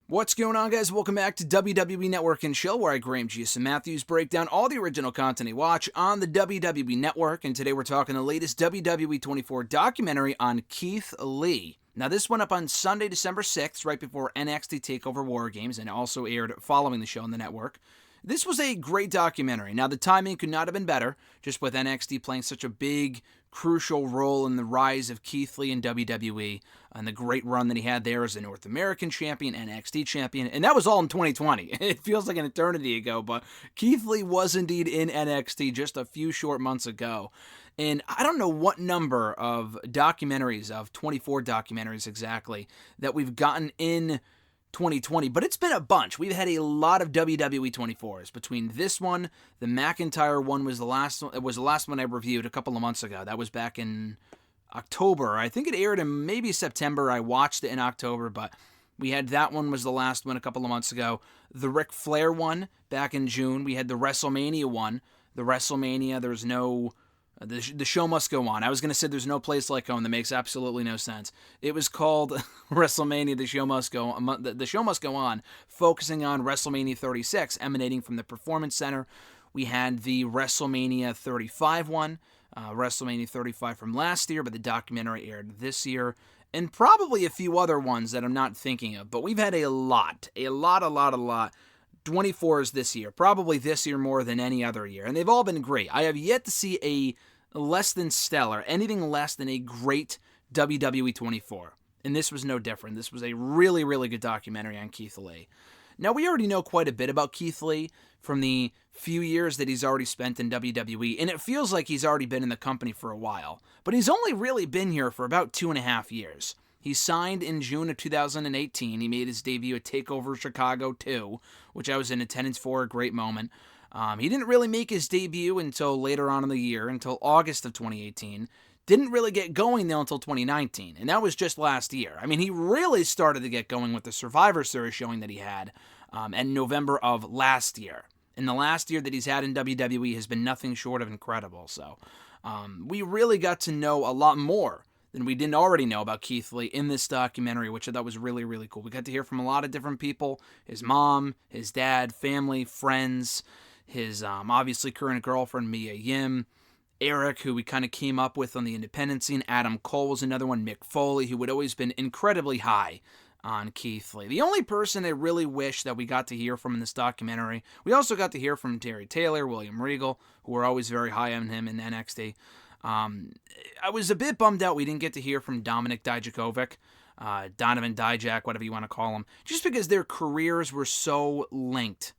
What's going on, guys? Welcome back to WWE Network and Chill, where I, Graham G.S. Matthews, break down all the original content you watch on the WWE Network. And today we're talking the latest WWE 24 documentary on Keith Lee. Now, this went up on Sunday, December 6th, right before NXT TakeOver War Games, and also aired following the show on the network. This was a great documentary. Now, the timing could not have been better, just with NXT playing such a big, crucial role in the rise of Keith Lee in WWE and the great run that he had there as a North American champion, NXT champion, and that was all in 2020. It feels like an eternity ago, but Keith Lee was indeed in NXT just a few short months ago. And I don't know what number of documentaries, of 24 documentaries exactly, that we've gotten in 2020, but it's been a bunch. We've had a lot of WWE 24s. Between this one, the McIntyre one was the last one. It was the last one I reviewed a couple of months ago. That was back in October. I think it aired in maybe September. I watched it in October, but we had that one was the last one a couple of months ago. The Ric Flair one back in June. We had the WrestleMania one. The WrestleMania, there's no... The show must go on. I was going to say there's no place like home. That makes absolutely no sense. It was called WrestleMania, The Show Must Go On. The Show Must Go On, focusing on WrestleMania 36, emanating from the Performance Center. We had the WrestleMania 35 one, WrestleMania 35 from last year, but the documentary aired this year, and probably a few other ones that I'm not thinking of. But we've had a lot. 24s this year, probably this year more than any other year, and they've all been great. I have yet to see a less than stellar, anything less than a great WWE 24, and this was no different. This was a really, really good documentary on Keith Lee. Now, we already know quite a bit about Keith Lee from the few years that he's already spent in WWE, and it feels like he's already been in the company for a while, but he's only really been here for about 2.5 years. He signed in June of 2018. He made his debut at TakeOver Chicago 2, which I was in attendance for, a great moment. He didn't really make his debut until later on in the year, until August of 2018. Didn't really get going though until 2019, and that was just last year. I mean, he really started to get going with the Survivor Series showing that he had in November of last year. And the last year that he's had in WWE has been nothing short of incredible. So we really got to know a lot more than we didn't already know about Keith Lee in this documentary, which I thought was really, really cool. We got to hear from a lot of different people, his mom, his dad, family, friends, his obviously current girlfriend, Mia Yim, Eric, who we kind of came up with on the independent scene, Adam Cole was another one, Mick Foley, who had always been incredibly high on Keith Lee. The only person I really wish that we got to hear from in this documentary, we also got to hear from Terry Taylor, William Regal, who were always very high on him in NXT. I was a bit bummed out we didn't get to hear from Dominik Dijakovic, Donovan Dijak, whatever you want to call him, just because their careers were so linked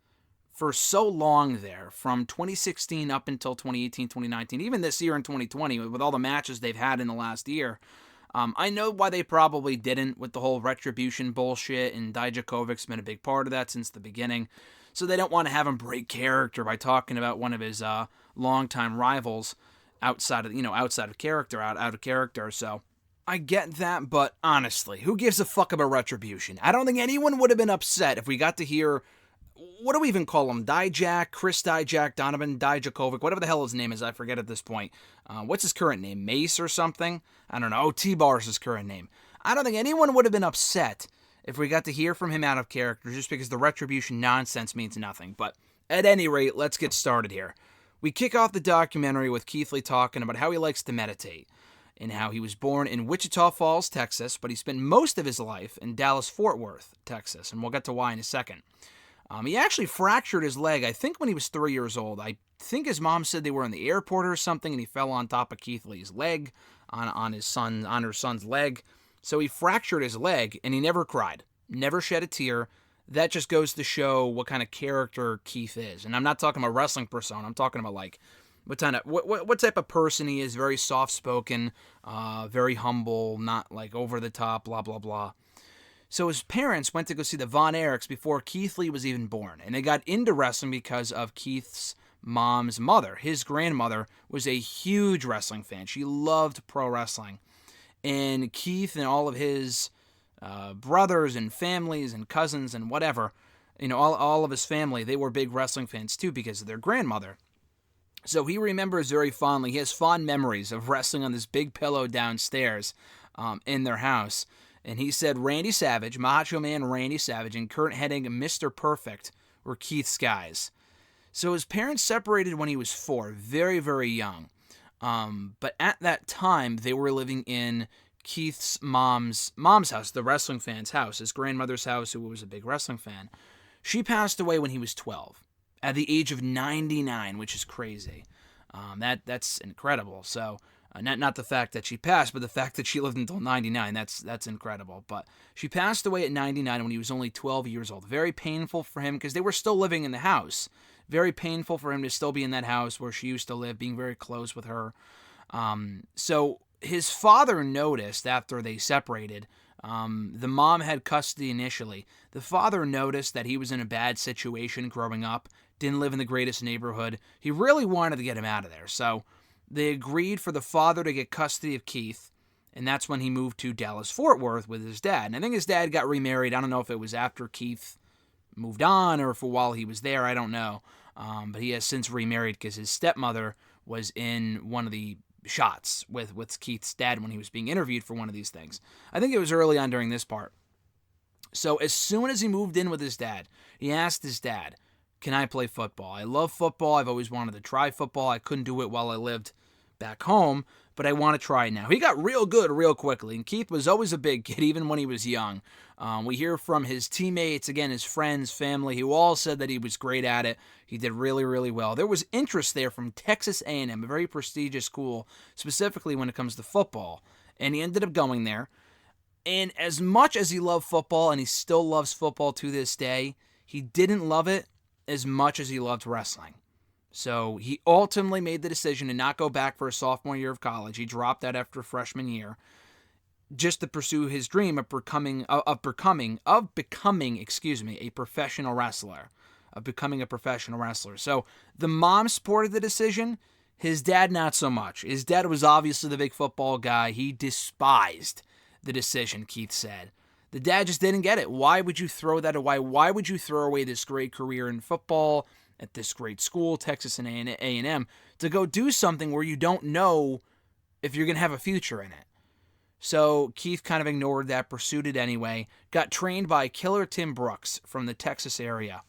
for so long there, from 2016 up until 2018, 2019, even this year in 2020, with all the matches they've had in the last year. I know why they probably didn't with the whole retribution bullshit, and Dijakovic's been a big part of that since the beginning. So they don't want to have him break character by talking about one of his longtime rivals outside of character. So I get that, but honestly, who gives a fuck about retribution? I don't think anyone would have been upset if we got to hear, what do we even call him? Dijak, Chris Dijak, Donovan Dijakovic, whatever the hell his name is, I forget at this point. What's his current name? Mace or something? I don't know. T-Bar's his current name. I don't think anyone would have been upset if we got to hear from him out of character, just because the retribution nonsense means nothing. But at any rate, let's get started here. We kick off the documentary with Keith Lee talking about how he likes to meditate and how he was born in Wichita Falls, Texas, but he spent most of his life in Dallas-Fort Worth, Texas, and we'll get to why in a second. He actually fractured his leg, I think, when he was 3 years old. I think his mom said they were in the airport or something, and he fell on top of Keith Lee's leg, on her son's leg. So he fractured his leg, and he never cried, never shed a tear. That just goes to show what kind of character Keith is. And I'm not talking about wrestling persona. I'm talking about like what type of person he is. Very soft-spoken, very humble, not like over the top, blah, blah, blah. So his parents went to go see the Von Erichs before Keith Lee was even born. And they got into wrestling because of Keith's mom's mother. His grandmother was a huge wrestling fan. She loved pro wrestling. And Keith and all of his brothers and families and cousins and whatever, all of his family, they were big wrestling fans too because of their grandmother. So he remembers very fondly, he has fond memories of wrestling on this big pillow downstairs in their house. And he said Randy Savage, Macho Man Randy Savage, and Kurt Hennig, Mr. Perfect, were Keith's guys. So his parents separated when he was 4, very, very young. But at that time, they were living in Keith's mom's house, the wrestling fan's house, his grandmother's house, who was a big wrestling fan. She passed away when he was 12, at the age of 99, which is crazy. That's incredible. So not the fact that she passed, but the fact that she lived until 99. That's incredible. But she passed away at 99 when he was only 12 years old. Very painful for him because they were still living in the house. Very painful for him to still be in that house where she used to live, being very close with her. So his father noticed after they separated. The mom had custody initially. The father noticed that he was in a bad situation growing up, didn't live in the greatest neighborhood. He really wanted to get him out of there. So they agreed for the father to get custody of Keith, and that's when he moved to Dallas-Fort Worth with his dad. And I think his dad got remarried. I don't know if it was after Keith moved on or for while he was there. I don't know. But he has since remarried because his stepmother was in one of the shots with Keith's dad when he was being interviewed for one of these things. I think it was early on during this part. So as soon as he moved in with his dad, he asked his dad, "Can I play football? I love football. I've always wanted to try football. I couldn't do it while I lived back home, but I want to try it now." He got real good real quickly, and Keith was always a big kid, even when he was young. We hear from his teammates, again, his friends, family, who all said that he was great at it. He did really, really well. There was interest there from Texas A&M, a very prestigious school, specifically when it comes to football, and he ended up going there. And as much as he loved football, and he still loves football to this day, he didn't love it as much as he loved wrestling. So he ultimately made the decision to not go back for a sophomore year of college. He dropped that after freshman year, just to pursue his dream of becoming a professional wrestler. So the mom supported the decision. His dad, not so much. His dad was obviously the big football guy. He despised the decision, Keith said. The dad just didn't get it. Why would you throw that away? Why would you throw away this great career in football at this great school, Texas and A&M, to go do something where you don't know if you're going to have a future in it? So Keith kind of ignored that, pursued it anyway, got trained by Killer Tim Brooks from the Texas area.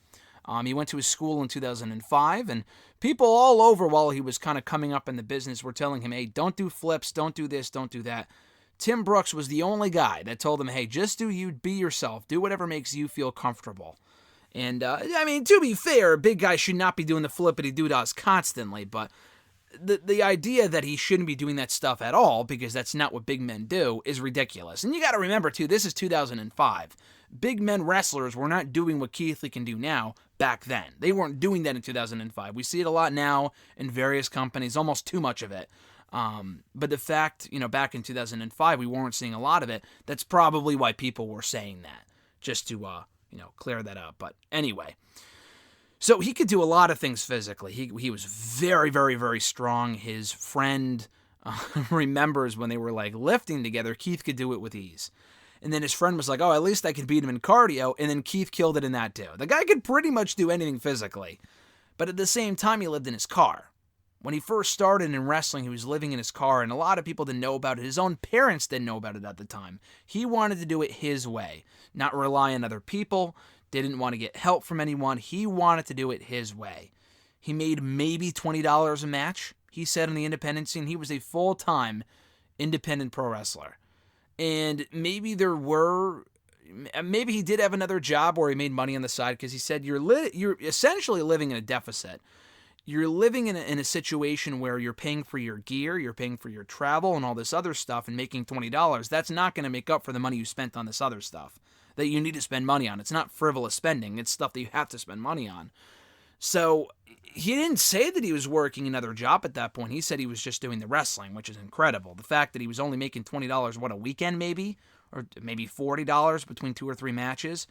He went to his school in 2005, and people all over while he was kind of coming up in the business were telling him, hey, don't do flips, don't do this, don't do that. Tim Brooks was the only guy that told him, hey, just do you, be yourself, do whatever makes you feel comfortable. And, to be fair, a big guy should not be doing the flippity-doo-dahs constantly, but the idea that he shouldn't be doing that stuff at all, because that's not what big men do, is ridiculous. And you got to remember, too, this is 2005. Big men wrestlers were not doing what Keith Lee can do now back then. They weren't doing that in 2005. We see it a lot now in various companies, almost too much of it. But the fact, back in 2005, we weren't seeing a lot of it. That's probably why people were saying that, just to, clear that up. But anyway, so he could do a lot of things physically. He was very, very, very strong. His friend remembers when they were lifting together, Keith could do it with ease. And then his friend was like, oh, at least I could beat him in cardio. And then Keith killed it in that too. The guy could pretty much do anything physically. But at the same time, he lived in his car. When he first started in wrestling, he was living in his car, and a lot of people didn't know about it. His own parents didn't know about it at the time. He wanted to do it his way, not rely on other people, didn't want to get help from anyone. He wanted to do it his way. He made maybe $20 a match, he said, in the independent scene. He was a full-time independent pro wrestler. And maybe he did have another job where he made money on the side, because he said you're essentially living in a deficit. You're living in a situation where you're paying for your gear, you're paying for your travel and all this other stuff, and making $20. That's not going to make up for the money you spent on this other stuff that you need to spend money on. It's not frivolous spending. It's stuff that you have to spend money on. So he didn't say that he was working another job at that point. He said he was just doing the wrestling, which is incredible. The fact that he was only making $20, a weekend maybe, or maybe $40 between 2 or 3 matches,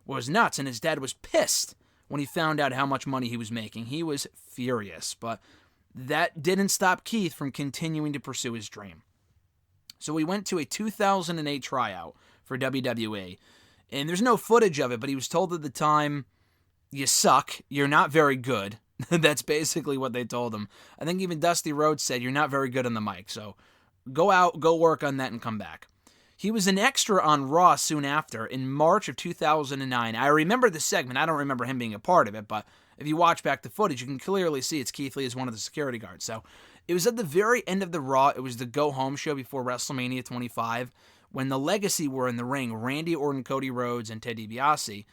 was nuts. And his dad was pissed when he found out how much money he was making. He was furious, but that didn't stop Keith from continuing to pursue his dream. So we went to a 2008 tryout for WWE, and there's no footage of it, but he was told at the time, you suck, you're not very good. That's basically what they told him. I think even Dusty Rhodes said, you're not very good on the mic, so go out, go work on that, and come back. He was an extra on Raw soon after in March of 2009. I remember the segment. I don't remember him being a part of it, but if you watch back the footage, you can clearly see it's Keith Lee as one of the security guards. So it was at the very end of the Raw. It was the go-home show before WrestleMania 25 when the Legacy were in the ring, Randy Orton, Cody Rhodes, and Ted DiBiase.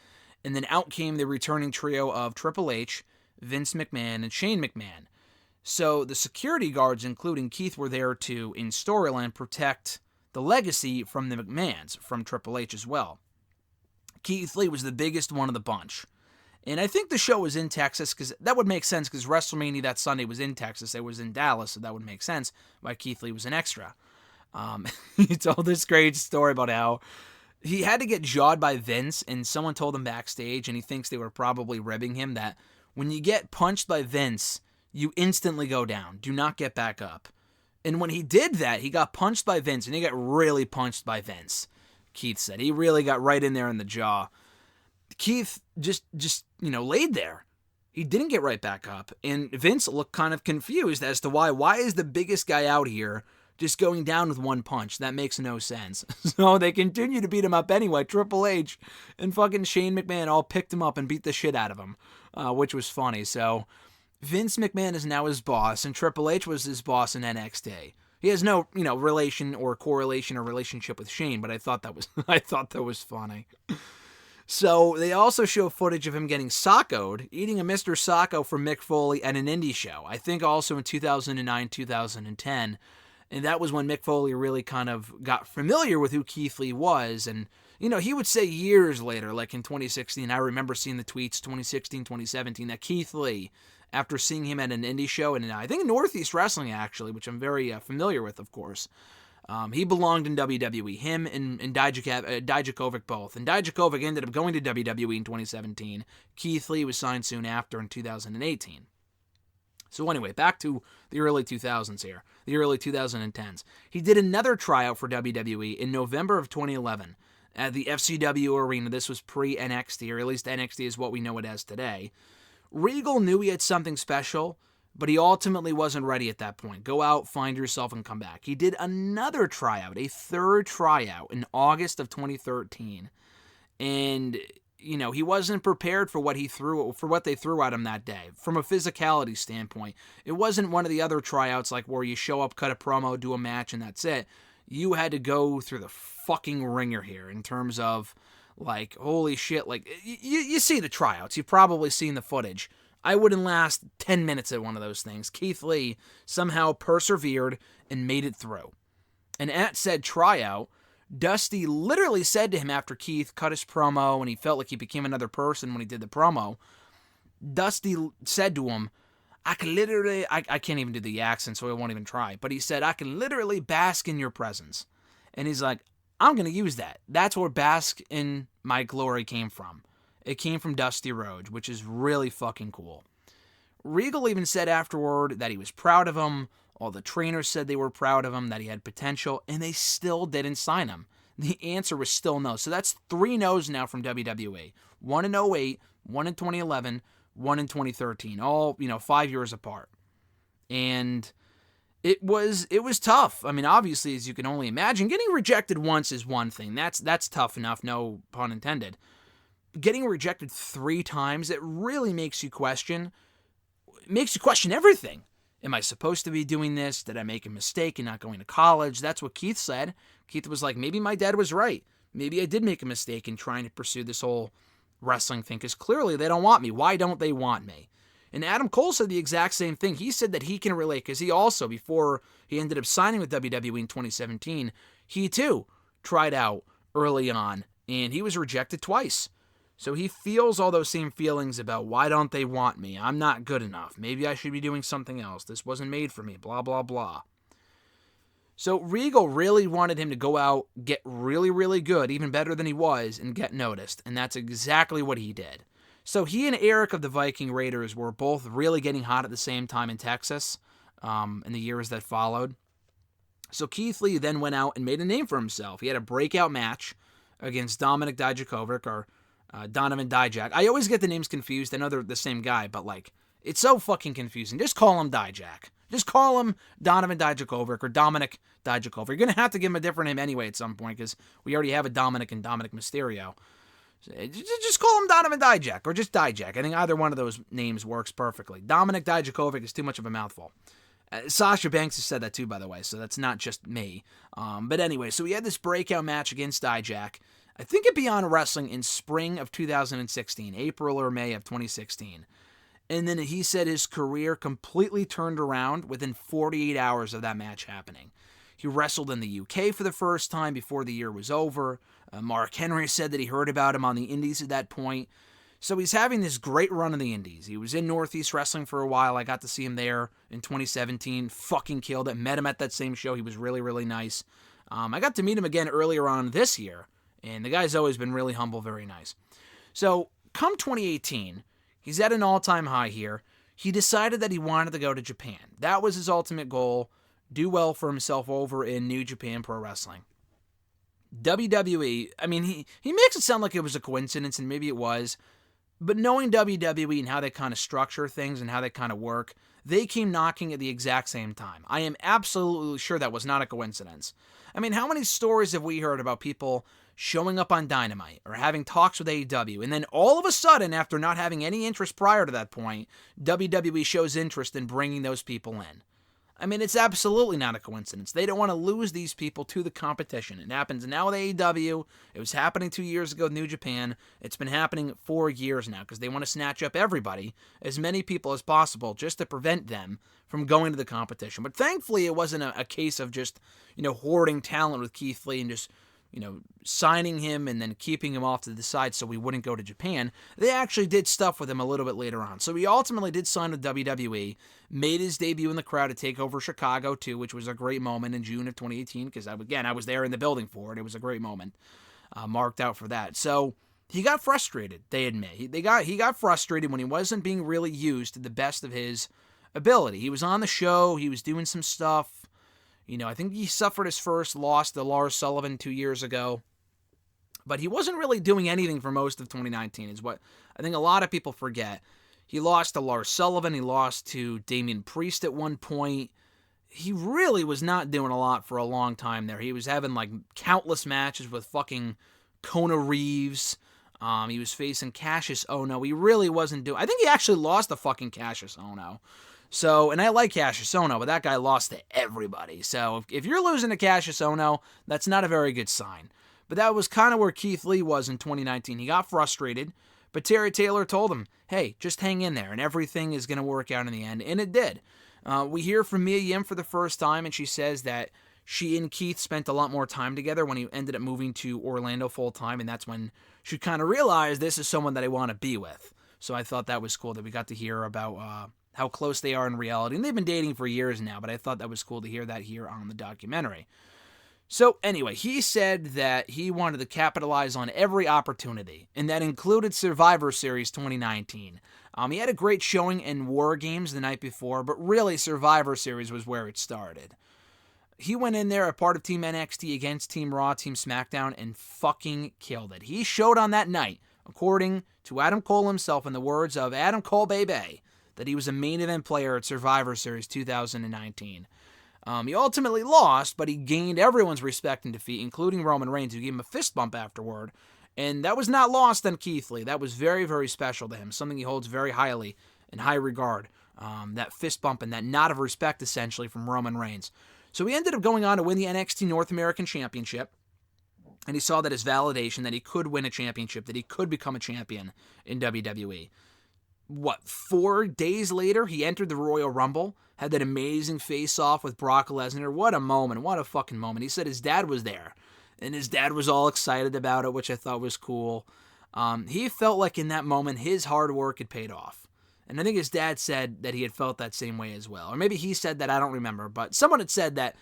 And then out came the returning trio of Triple H, Vince McMahon, and Shane McMahon. So the security guards, including Keith, were there to, in storyline, protect the Legacy from the McMahons, from Triple H as well. Keith Lee was the biggest one of the bunch. And I think the show was in Texas, because that would make sense, because WrestleMania that Sunday was in Texas. It was in Dallas, so that would make sense why Keith Lee was an extra. He told this great story about how he had to get jawed by Vince, and someone told him backstage, and he thinks they were probably ribbing him, that when you get punched by Vince, you instantly go down. Do not get back up. And when he did that, he got punched by Vince, and he got really punched by Vince, Keith said. He really got right in there in the jaw. Keith just laid there. He didn't get right back up, and Vince looked kind of confused as to why. Why is the biggest guy out here just going down with one punch? That makes no sense. So they continue to beat him up anyway. Triple H and fucking Shane McMahon all picked him up and beat the shit out of him, which was funny. So Vince McMahon is now his boss, and Triple H was his boss in NXT. He has no, relation or correlation or relationship with Shane, but I thought that was funny. So they also show footage of him getting sockoed, eating a Mr. Socko from Mick Foley at an indie show. I think also in 2009, 2010. And that was when Mick Foley really kind of got familiar with who Keith Lee was. And, he would say years later, like in 2016, I remember seeing the tweets, 2016, 2017, that Keith Lee, after seeing him at an indie show, and I think in Northeast Wrestling, actually, which I'm very familiar with, of course, he belonged in WWE, him and Dijakovic both. And Dijakovic ended up going to WWE in 2017. Keith Lee was signed soon after in 2018. So anyway, back to the early 2000s here, the early 2010s. He did another tryout for WWE in November of 2011 at the FCW Arena. This was pre-NXT, or at least NXT is what we know it as today. Regal knew he had something special, but he ultimately wasn't ready at that point. Go out, find yourself, and come back. He did another tryout, a third tryout in August of 2013. And he wasn't prepared for what they threw at him that day. From a physicality standpoint, it wasn't one of the other tryouts like where you show up, cut a promo, do a match, and that's it. You had to go through the fucking ringer here in terms of, like, holy shit. Like, you see the tryouts. You've probably seen the footage. I wouldn't last 10 minutes at one of those things. Keith Lee somehow persevered and made it through. And at said tryout, Dusty literally said to him after Keith cut his promo and he felt like he became another person when he did the promo, Dusty said to him, I can't even do the accent, so I won't even try, but he said, I can literally bask in your presence. And he's like, I'm going to use that. That's where bask in my glory came from. It came from Dusty Rhodes, which is really fucking cool. Regal even said afterward that he was proud of him. All the trainers said they were proud of him, that he had potential, and they still didn't sign him. The answer was still no. So that's 3 no's now from WWE. 1 in 08, 1 in 2011, 1 in 2013. All, 5 years apart. And it was tough. I mean, obviously, as you can only imagine, getting rejected once is one thing. That's tough enough, no pun intended. Getting rejected 3 times, it really makes you question everything. Am I supposed to be doing this? Did I make a mistake in not going to college? That's what Keith said. Keith was like, maybe my dad was right. Maybe I did make a mistake in trying to pursue this whole wrestling thing, because clearly they don't want me. Why don't they want me? And Adam Cole said the exact same thing. He said that he can relate, because he also, before he ended up signing with WWE in 2017, he too tried out early on, and he was rejected twice. So he feels all those same feelings about, why don't they want me? I'm not good enough. Maybe I should be doing something else. This wasn't made for me, blah, blah, blah. So Regal really wanted him to go out, get really, really good, even better than he was, and get noticed. And that's exactly what he did. So he and Eric of the Viking Raiders were both really getting hot at the same time in Texas in the years that followed. So Keith Lee then went out and made a name for himself. He had a breakout match against Dominik Dijakovic, or Donovan Dijak. I always get the names confused. I know they're the same guy, but it's so fucking confusing. Just call him Dijak. Just call him Donovan Dijakovic or Dominic Dijakovic. You're going to have to give him a different name anyway at some point because we already have a Dominic and Dominic Mysterio. Just call him Donovan Dijak or just Dijak. I think either one of those names works perfectly. Dominic Dijakovic is too much of a mouthful. Sasha Banks has said that too, by the way, so that's not just me. But anyway, so we had this breakout match against Dijak. I think at Beyond Wrestling in spring of 2016, April or May of 2016. And then he said his career completely turned around within 48 hours of that match happening. He wrestled in the UK for the first time before the year was over. Mark Henry said that he heard about him on the Indies at that point. So he's having this great run in the Indies. He was in Northeast Wrestling for a while. I got to see him there in 2017. Fucking killed it. Met him at that same show. He was really, really nice. I got to meet him again earlier on this year. And the guy's always been really humble, very nice. So come 2018, he's at an all-time high here. He decided that he wanted to go to Japan. That was his ultimate goal. Do well for himself over in New Japan Pro Wrestling. WWE, I mean, he makes it sound like it was a coincidence, and maybe it was. But knowing WWE and how they kind of structure things and how they kind of work, they came knocking at the exact same time. I am absolutely sure that was not a coincidence. I mean, how many stories have we heard about people showing up on Dynamite or having talks with AEW, and then all of a sudden, after not having any interest prior to that point, WWE shows interest in bringing those people in? I mean, it's absolutely not a coincidence. They don't want to lose these people to the competition. It happens now with AEW. It was happening 2 years ago with New Japan. It's been happening 4 years now because they want to snatch up everybody, as many people as possible, just to prevent them from going to the competition. But thankfully, it wasn't a case of just, hoarding talent with Keith Lee and just, signing him and then keeping him off to the side so we wouldn't go to Japan. They actually did stuff with him a little bit later on. So he ultimately did sign with WWE, made his debut in the crowd to TakeOver Chicago too, which was a great moment in June of 2018 because, I was there in the building for it. It was a great moment, marked out for that. So he got frustrated, they admit. He got frustrated when he wasn't being really used to the best of his ability. He was on the show, he was doing some stuff. I think he suffered his first loss to Lars Sullivan 2 years ago. But he wasn't really doing anything for most of 2019, is what I think a lot of people forget. He lost to Lars Sullivan. He lost to Damian Priest at one point. He really was not doing a lot for a long time there. He was having, countless matches with fucking Kona Reeves. He was facing Cassius Ohno. He really wasn't doing... I think he actually lost to fucking Cassius Ohno. So, and I like Cassius Ohno, but that guy lost to everybody. So, if you're losing to Cassius Ohno, that's not a very good sign. But that was kind of where Keith Lee was in 2019. He got frustrated, but Terry Taylor told him, hey, just hang in there, and everything is going to work out in the end. And it did. We hear from Mia Yim for the first time, and she says that she and Keith spent a lot more time together when he ended up moving to Orlando full-time, and that's when she kind of realized this is someone that I want to be with. So I thought that was cool that we got to hear about how close they are in reality. And they've been dating for years now, but I thought that was cool to hear that here on the documentary. So anyway, he said that he wanted to capitalize on every opportunity, and that included Survivor Series 2019. He had a great showing in War Games the night before, but really Survivor Series was where it started. He went in there a part of Team NXT against Team Raw, Team SmackDown, and fucking killed it. He showed on that night, according to Adam Cole himself, in the words of Adam Cole Baby, that he was a main event player at Survivor Series 2019. He ultimately lost, but he gained everyone's respect and defeat, including Roman Reigns, who gave him a fist bump afterward. And that was not lost on Keith Lee. That was very, very special to him, something he holds very highly, in high regard. That fist bump and that nod of respect, essentially, from Roman Reigns. So he ended up going on to win the NXT North American Championship. And he saw that as validation that he could win a championship, that he could become a champion in WWE. 4 days later, he entered the Royal Rumble, had that amazing face-off with Brock Lesnar. What a moment. What a fucking moment. He said his dad was there, and his dad was all excited about it, which I thought was cool. He felt like in that moment, his hard work had paid off. And I think his dad said that he had felt that same way as well. Or maybe he said that, I don't remember. But someone had said that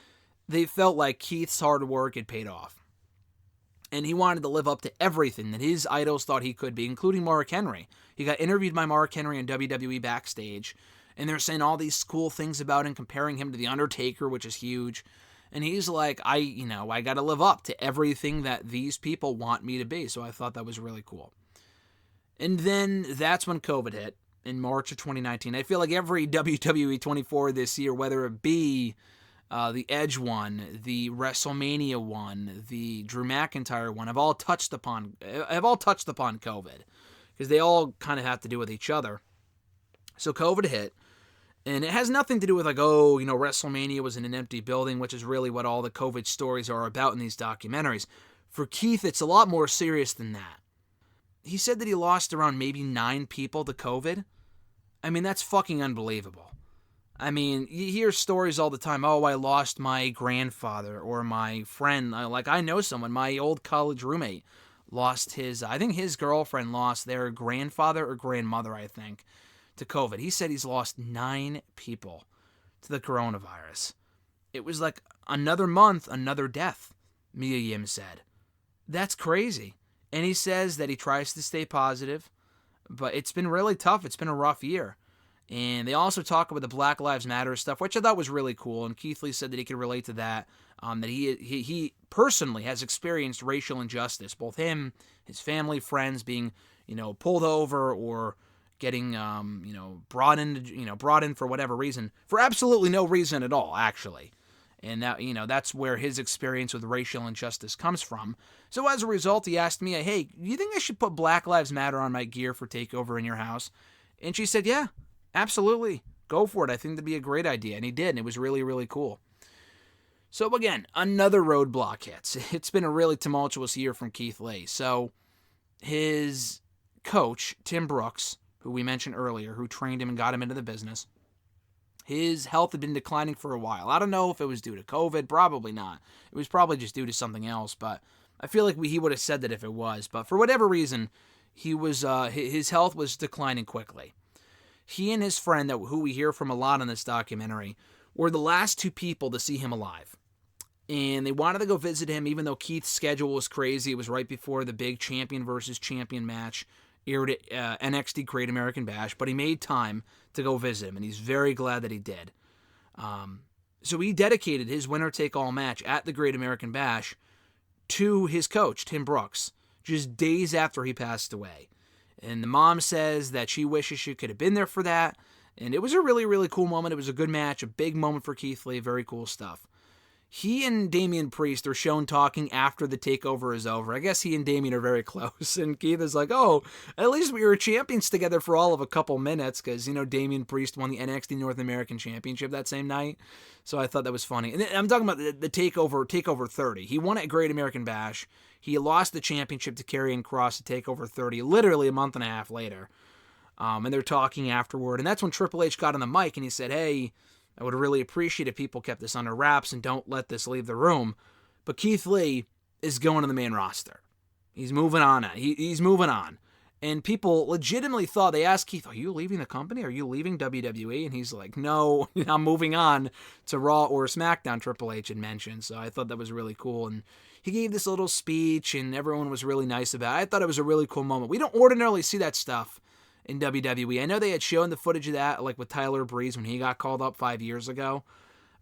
they felt like Keith's hard work had paid off. And he wanted to live up to everything that his idols thought he could be, including Mark Henry. He got interviewed by Mark Henry in WWE backstage, and they're saying all these cool things about him, comparing him to The Undertaker, which is huge. And he's like, I got to live up to everything that these people want me to be. So I thought that was really cool. And then that's when COVID hit. in March of 2019. I feel like every WWE 24 this year, whether it be the Edge one, the WrestleMania one, the Drew McIntyre one, have all touched upon COVID, because they all kind of have to do with each other. So COVID hit, and it has nothing to do with WrestleMania was in an empty building, which is really what all the COVID stories are about in these documentaries. For Keith, it's a lot more serious than that. He said that he lost around maybe 9 people to COVID. I mean, that's fucking unbelievable. I mean, you hear stories all the time. Oh, I lost my grandfather or my friend. Like, I know someone, my old college roommate, lost I think his girlfriend lost their grandfather or grandmother, I think, to COVID. He said he's lost 9 people to the coronavirus. It was like another month, another death, Mia Yim said. That's crazy. And he says that he tries to stay positive, but it's been really tough. It's been a rough year. And they also talk about the Black Lives Matter stuff, which I thought was really cool. And Keith Lee said that he could relate to that, that he personally has experienced racial injustice, both him, his family, friends being, pulled over or getting, brought in for whatever reason, for absolutely no reason at all, actually. And that, that's where his experience with racial injustice comes from. So as a result, he asked me, hey, do you think I should put Black Lives Matter on my gear for TakeOver in your house? And she said, yeah, absolutely. Go for it. I think that'd be a great idea. And he did. And it was really, really cool. So again, another roadblock hits. It's been a really tumultuous year from Keith Lee. So his coach, Tim Brooks, who we mentioned earlier, who trained him and got him into the business, his health had been declining for a while. I don't know if it was due to COVID. Probably not. It was probably just due to something else. But I feel like he would have said that if it was. But for whatever reason, his health was declining quickly. He and his friend, who we hear from a lot in this documentary, were the last 2 people to see him alive. And they wanted to go visit him, even though Keith's schedule was crazy. It was right before the big champion versus champion match aired at NXT Great American Bash, but he made time to go visit him, and he's very glad that he did. So he dedicated his winner-take-all match at the Great American Bash to his coach, Tim Brooks, just days after he passed away. And the mom says that she wishes she could have been there for that, and it was a really, really cool moment. It was a good match, a big moment for Keith Lee, very cool stuff. He and Damian Priest are shown talking after the takeover is over. I guess he and Damian are very close. And Keith is like, oh, at least we were champions together for all of a couple minutes. Because, Damian Priest won the NXT North American Championship that same night. So I thought that was funny. And I'm talking about the takeover 30. He won at Great American Bash. He lost the championship to Karrion Kross at takeover 30, literally a month and a half later. And they're talking afterward. And that's when Triple H got on the mic and he said, hey, I would really appreciate if people kept this under wraps and don't let this leave the room. But Keith Lee is going to the main roster. He's moving on. He's moving on. And people legitimately thought, they asked Keith, are you leaving the company? Are you leaving WWE? And he's like, no, I'm moving on to Raw or SmackDown, Triple H had mentioned. So I thought that was really cool. And he gave this little speech and everyone was really nice about it. I thought it was a really cool moment. We don't ordinarily see that stuff in WWE. I know they had shown the footage of that, like with Tyler Breeze when he got called up 5 years ago.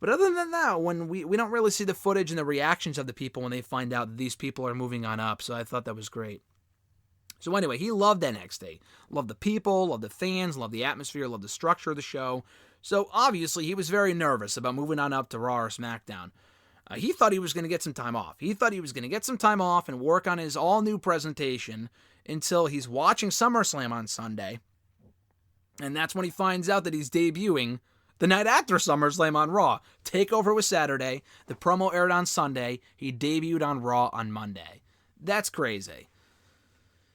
But other than that, when we don't really see the footage and the reactions of the people when they find out that these people are moving on up. So I thought that was great. So anyway, he loved NXT. Loved the people, loved the fans, loved the atmosphere, loved the structure of the show. So obviously he was very nervous about moving on up to Raw or SmackDown. He thought he was going to get some time off. He thought he was going to get some time off and work on his all-new presentation until he's watching SummerSlam on Sunday. And that's when he finds out that he's debuting the night after SummerSlam on Raw. TakeOver was Saturday. The promo aired on Sunday. He debuted on Raw on Monday. That's crazy.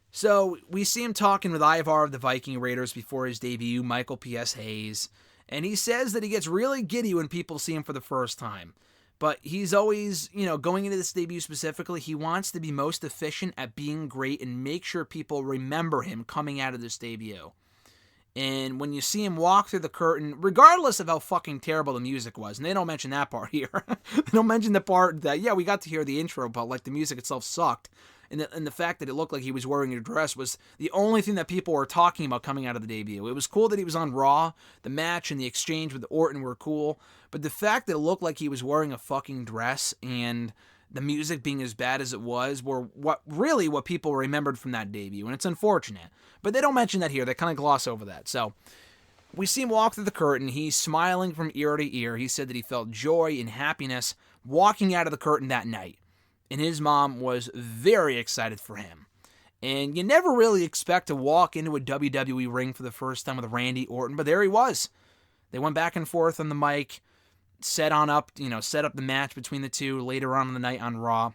So we see him talking with Ivar of the Viking Raiders before his debut, Michael P.S. Hayes. And he says that he gets really giddy when people see him for the first time. But he's always, going into this debut specifically, he wants to be most efficient at being great and make sure people remember him coming out of this debut. And when you see him walk through the curtain, regardless of how fucking terrible the music was, and they don't mention that part here. They don't mention the part that, we got to hear the intro, but like the music itself sucked. And the fact that it looked like he was wearing a dress was the only thing that people were talking about coming out of the debut. It was cool that he was on Raw. The match and the exchange with Orton were cool. But the fact that it looked like he was wearing a fucking dress and the music being as bad as it was were what people remembered from that debut, and it's unfortunate. But they don't mention that here. They kind of gloss over that. So we see him walk through the curtain. He's smiling from ear to ear. He said that he felt joy and happiness walking out of the curtain that night. And his mom was very excited for him. And you never really expect to walk into a WWE ring for the first time with Randy Orton, but there he was. They went back and forth on the mic, set up the match between the two later on in the night on Raw.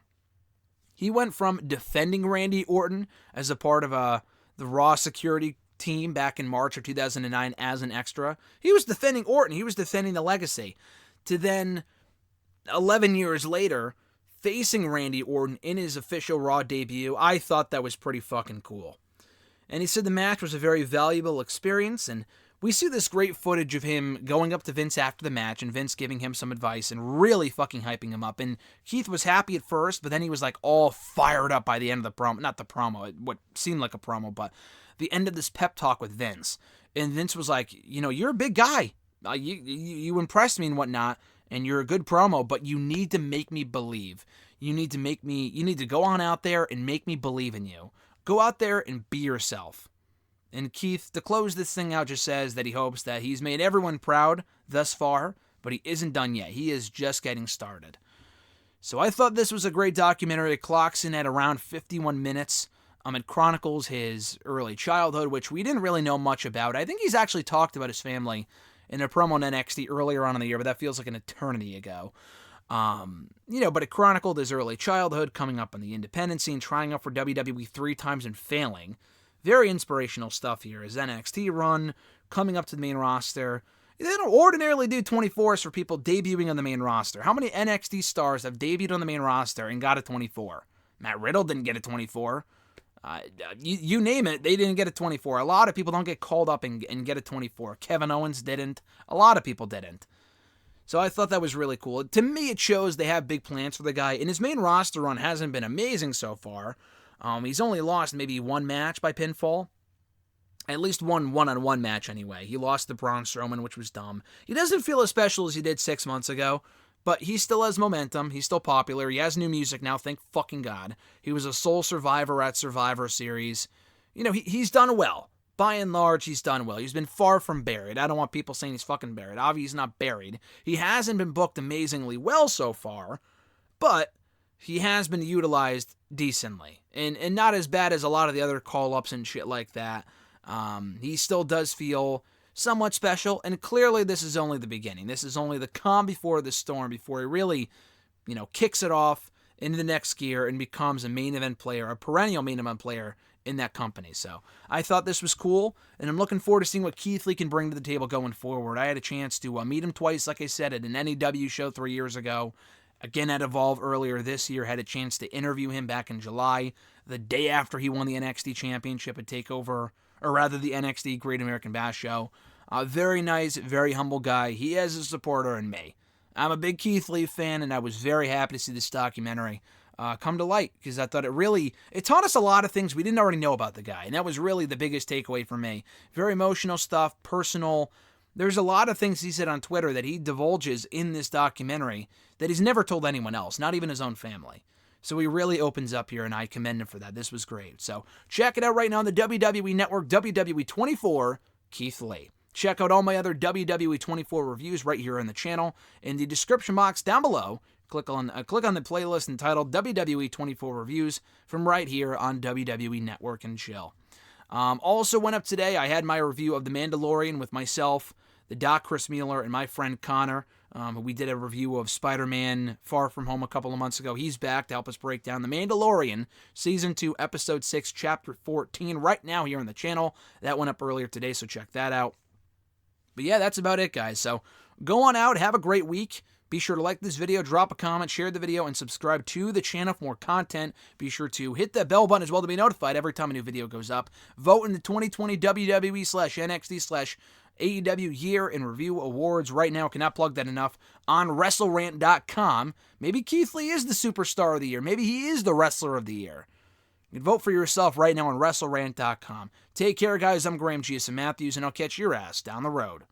He went from defending Randy Orton as a part of the Raw security team back in March of 2009 as an extra. He was defending Orton. He was defending the legacy. To then, 11 years later, facing Randy Orton in his official Raw debut. I thought that was pretty fucking cool. And he said the match was a very valuable experience, and we see this great footage of him going up to Vince after the match, and Vince giving him some advice and really fucking hyping him up. And Keith was happy at first, but then he was like all fired up by the end of the promo. Not the promo, what seemed like a promo, but the end of this pep talk with Vince. And Vince was like, you're a big guy. You impressed me and whatnot, and you're a good promo, but you need to make me believe. You need to go on out there and make me believe in you. Go out there and be yourself. And Keith, to close this thing out, just says that he hopes that he's made everyone proud thus far, but he isn't done yet. He is just getting started. So I thought this was a great documentary. It clocks in at around 51 minutes. It chronicles his early childhood, which we didn't really know much about. I think he's actually talked about his family in a promo on NXT earlier on in the year, but that feels like an eternity ago. But it chronicled his early childhood, coming up on the independent scene, trying out for WWE 3 times and failing. Very inspirational stuff here. His NXT run, coming up to the main roster. They don't ordinarily do 24s for people debuting on the main roster. How many NXT stars have debuted on the main roster and got a 24? Matt Riddle didn't get a 24. You name it, they didn't get a 24. A lot of people don't get called up and get a 24. Kevin Owens didn't. A lot of people didn't. So I thought that was really cool. To me, it shows they have big plans for the guy. And his main roster run hasn't been amazing so far. He's only lost maybe one match by pinfall. At least one one-on-one match anyway. He lost to Braun Strowman, which was dumb. He doesn't feel as special as he did 6 months ago, but he still has momentum. He's still popular. He has new music now, thank fucking God. He was a sole survivor at Survivor Series. He's done well. By and large, he's done well. He's been far from buried. I don't want people saying he's fucking buried. Obviously, he's not buried. He hasn't been booked amazingly well so far, but he has been utilized decently. And not as bad as a lot of the other call-ups and shit like that. He still does feel somewhat special, and clearly this is only the beginning. This is only the calm before the storm, before he really, kicks it off into the next gear and becomes a main event player, a perennial main event player in that company. So I thought this was cool, and I'm looking forward to seeing what Keith Lee can bring to the table going forward. I had a chance to meet him twice, like I said, at an NEW show 3 years ago. Again, at Evolve earlier this year, had a chance to interview him back in July, the day after he won the NXT Championship at TakeOver, or rather the NXT Great American Bash Show. Very nice, very humble guy. He has a supporter in me. I'm a big Keith Lee fan, and I was very happy to see this documentary come to light, because I thought it taught us a lot of things we didn't already know about the guy, and that was really the biggest takeaway for me. Very emotional stuff, personal. There's a lot of things he said on Twitter that he divulges in this documentary that he's never told anyone else, not even his own family. So he really opens up here, and I commend him for that. This was great. So check it out right now on the WWE Network, WWE 24, Keith Lee. Check out all my other WWE 24 reviews right here on the channel. In the description box down below, click on the playlist entitled WWE 24 Reviews from right here on WWE Network and Chill. Also went up today, I had my review of The Mandalorian with myself, the Doc Chris Mueller, and my friend Connor. We did a review of Spider-Man Far From Home a couple of months ago. He's back to help us break down The Mandalorian, Season 2, Episode 6, Chapter 14, right now here on the channel. That went up earlier today, so check that out. But yeah, that's about it, guys. So go on out, have a great week. Be sure to like this video, drop a comment, share the video, and subscribe to the channel for more content. Be sure to hit that bell button as well to be notified every time a new video goes up. Vote in the 2020 WWE/NXT/AEW Year in Review Awards right now. Cannot plug that enough. On WrestleRant.com. Maybe Keith Lee is the superstar of the year. Maybe he is the wrestler of the year. You can vote for yourself right now on WrestleRant.com. Take care, guys. I'm Graham G.S. Matthews, and I'll catch your ass down the road.